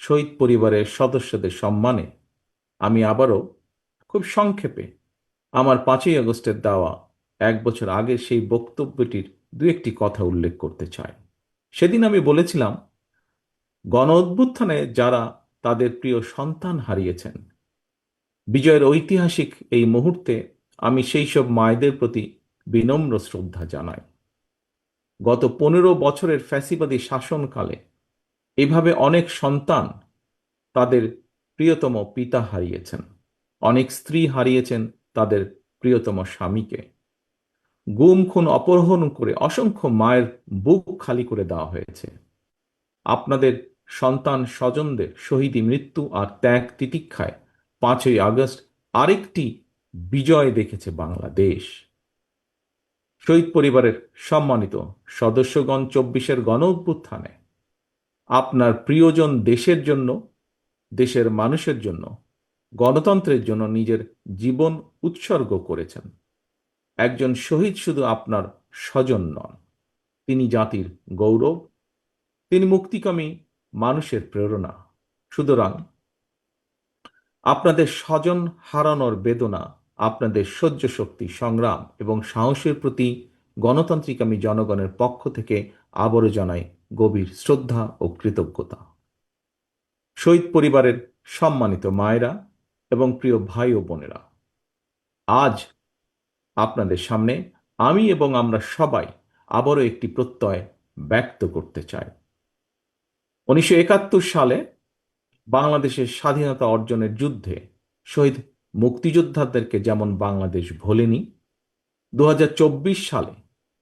শহীদ পরিবারের সদস্যদের সম্মানে আমি আবারও খুব সংক্ষেপে আমার 5ই আগস্টের দেওয়া 1 বছর আগের সেই বক্তব্যটির দু একটি কথা উল্লেখ করতে চাই। সেদিন আমি বলেছিলাম, গণ অভ্যুত্থানে যারা তাদের প্রিয় সন্তান হারিয়েছেন, বিজয়ের ঐতিহাসিক এই মুহূর্তে আমি সেই সব মায়েদের প্রতি বিনম্র শ্রদ্ধা জানাই। গত 15 বছরের ফ্যাসিবাদী শাসনকালে এভাবে অনেক সন্তান তাদের প্রিয়তম পিতা হারিয়েছেন, অনেক স্ত্রী হারিয়েছেন তাদের প্রিয়তম স্বামীকে। গুম খুন অপহরণ করে অসংখ্য মায়ের বুক খালি করে দেওয়া হয়েছে। আপনাদের সন্তান স্বজনদের শহীদী মৃত্যু আর ত্যাগ তিতিক্ষায় 5ই আগস্ট আরেকটি বিজয় দেখেছে বাংলাদেশ। শহীদ পরিবারের সম্মানিত সদস্যগণ, 24-এর গণ অভ্যুত্থানে আপনার প্রিয়জন দেশের জন্য, দেশের মানুষের জন্য, গণতন্ত্রের জন্য নিজের জীবন উৎসর্গ করেছেন। একজন শহীদ শুধু আপনার স্বজন নন, তিনি জাতির গৌরব, তিনি মুক্তিকামী মানুষের প্রেরণা। সুতরাং আপনাদের স্বজন হারানোর বেদনা, আপনাদের সহ্য শক্তি, সংগ্রাম এবং সাহসের প্রতি গণতান্ত্রিকামী জনগণের পক্ষ থেকে আবারও জানাই গভীর শ্রদ্ধা ও কৃতজ্ঞতা। শহীদ পরিবারের সম্মানিত মায়েরা এবং প্রিয় ভাই ও বোনেরা, আজ আপনাদের সামনে আমি এবং আমরা সবাই আবারও একটি প্রত্যয় ব্যক্ত করতে চাই। 1971 সালে বাংলাদেশের স্বাধীনতা অর্জনের যুদ্ধে শহীদ মুক্তিযোদ্ধাদেরকে যেমন বাংলাদেশ ভোলেনি, 2024 সালে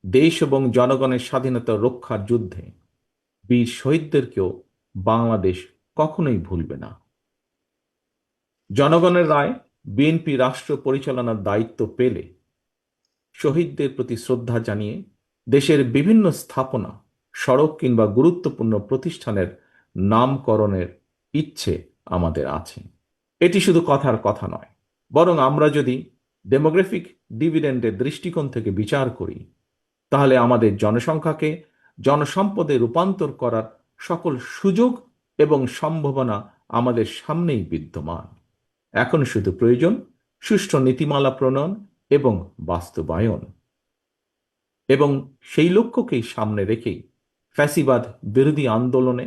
দেশ এবং জনগণের স্বাধীনতা রক্ষার যুদ্ধে বীর শহীদদেরকেও বাংলাদেশ কখনোই ভুলবে না। জনগণের রায় বিএনপি রাষ্ট্র পরিচালনার দায়িত্ব পেলে শহীদদের প্রতি শ্রদ্ধা জানিয়ে দেশের বিভিন্ন স্থাপনা, সড়ক কিংবা গুরুত্বপূর্ণ প্রতিষ্ঠানের নামকরণের ইচ্ছে আমাদের আছে। এটি শুধু কথার কথা নয়, বরং আমরা যদি ডেমোগ্রাফিক ডিভিডেন্ডের দৃষ্টিকোণ থেকে বিচার করি, তাহলে আমাদের জনসংখ্যাকে জনসম্পদে রূপান্তর করার সকল সুযোগ এবং সম্ভাবনা আমাদের সামনেই বিদ্যমান। এখন শুধু প্রয়োজন সুষ্ঠু নীতিমালা প্রণয়ন এবং বাস্তবায়ন। এবং সেই লক্ষ্যকেই সামনে রেখেই ফ্যাসিবাদ বিরোধী আন্দোলনে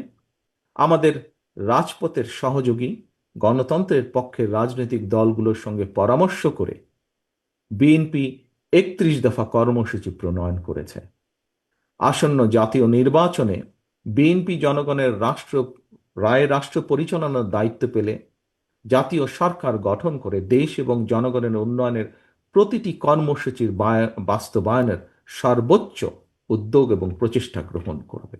আমাদের রাজপথের সহযোগী গণতন্ত্রের পক্ষের রাজনৈতিক দলগুলোর সঙ্গে পরামর্শ করে বিএনপি 31 দফা কর্মসূচি প্রণয়ন করেছে। আসন্ন জাতীয় নির্বাচনে বিএনপি জনগণের রাষ্ট্র পরিচালনার দায়িত্ব পেলে জাতীয় সরকার গঠন করে দেশ এবং জনগণের উন্নয়নের প্রতিটি কর্মসূচির বাস্তবায়নের সর্বোচ্চ উদ্যোগ এবং প্রচেষ্টা গ্রহণ করবে।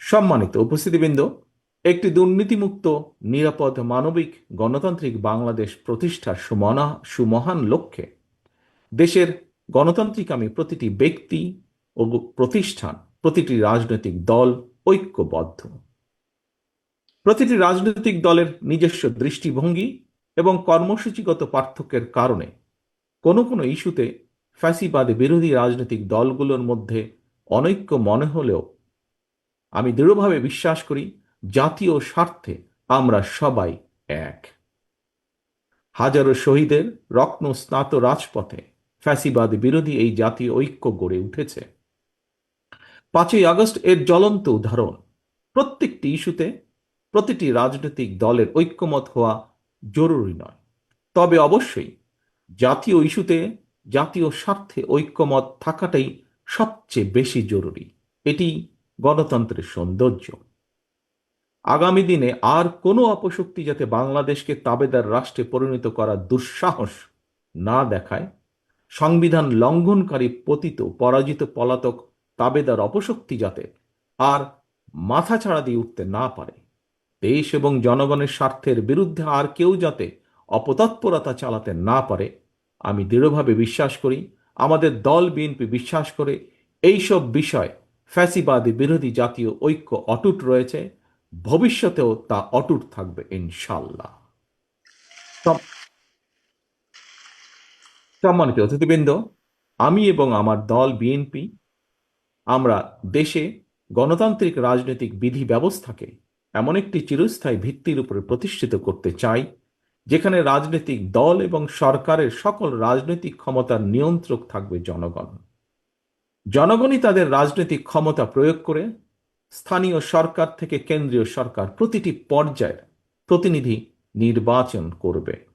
সম্মানিত উপস্থিতিবৃন্দ, একটি দুর্নীতিমুক্ত, নিরাপদ, মানবিক, গণতান্ত্রিক বাংলাদেশ প্রতিষ্ঠার সুমহান লক্ষ্যে দেশের গণতান্ত্রিকামী প্রতিটি ব্যক্তি ও প্রতিষ্ঠান, প্রতিটি রাজনৈতিক দল ঐক্যবদ্ধ। প্রতিটি রাজনৈতিক দলের নিজস্ব দৃষ্টিভঙ্গি এবং কর্মসূচিগত পার্থক্যের কারণে কোনো কোনো ইস্যুতে ফ্যাসিবাদ বিরোধী রাজনৈতিক দলগুলোর মধ্যে অনৈক্য মনে হলেও আমি দৃঢ়ভাবে বিশ্বাস করি জাতীয় স্বার্থে আমরা সবাই এক। হাজারো শহীদের রত্ন স্নাত রাজপথে ফ্যাসিবাদ বিরোধী এই জাতীয় ঐক্য গড়ে উঠেছে। 5ই আগস্ট এর জ্বলন্ত উদাহরণ। প্রত্যেকটি ইস্যুতে প্রতিটি রাজনৈতিক দলের ঐক্যমত হওয়া জরুরি নয়, তবে অবশ্যই জাতীয় ইস্যুতে জাতীয় স্বার্থে ঐক্যমত থাকাটাই সবচেয়ে বেশি জরুরি। এটি গণতন্ত্রের সৌন্দর্য। আগামী দিনে আর কোনো অপশক্তি যাতে বাংলাদেশকে তাবেদার রাষ্ট্রে পরিণত করার দুঃসাহস না দেখায়, সংবিধান লঙ্ঘনকারী পতিত পরাজিত পলাতক তাবেদার অপশক্তি যাতে আর মাথাছাড়া দিয়ে উঠতে না পারে, দেশ এবং জনগণের স্বার্থের বিরুদ্ধে আর কেউ যাতে অপতৎপরতা চালাতে না পারে, আমি দৃঢ়ভাবে বিশ্বাস করি, আমাদের দল বিএনপি বিশ্বাস করে, এইসব বিষয় ফ্যাসিবাদী বিরোধী জাতীয় ঐক্য অটুট রয়েছে, ভবিষ্যতেও তা অটুট থাকবে ইনশাল্লাহ। সম্মানিত অতিথিবৃন্দ, আমি এবং আমার দল বিএনপি আমরা দেশে গণতান্ত্রিক রাজনৈতিক বিধি ব্যবস্থাকে এমন একটি চিরস্থায়ী ভিত্তির উপরে প্রতিষ্ঠিত করতে চাই, যেখানে রাজনৈতিক দল এবং সরকারের সকল রাজনৈতিক ক্ষমতার নিয়ন্ত্রক থাকবে জনগণ। জনগণই তাদের রাজনৈতিক ক্ষমতা প্রয়োগ করে স্থানীয় সরকার থেকে কেন্দ্রীয় সরকার প্রতিটি পর্যায়ের প্রতিনিধি নির্বাচন করবে।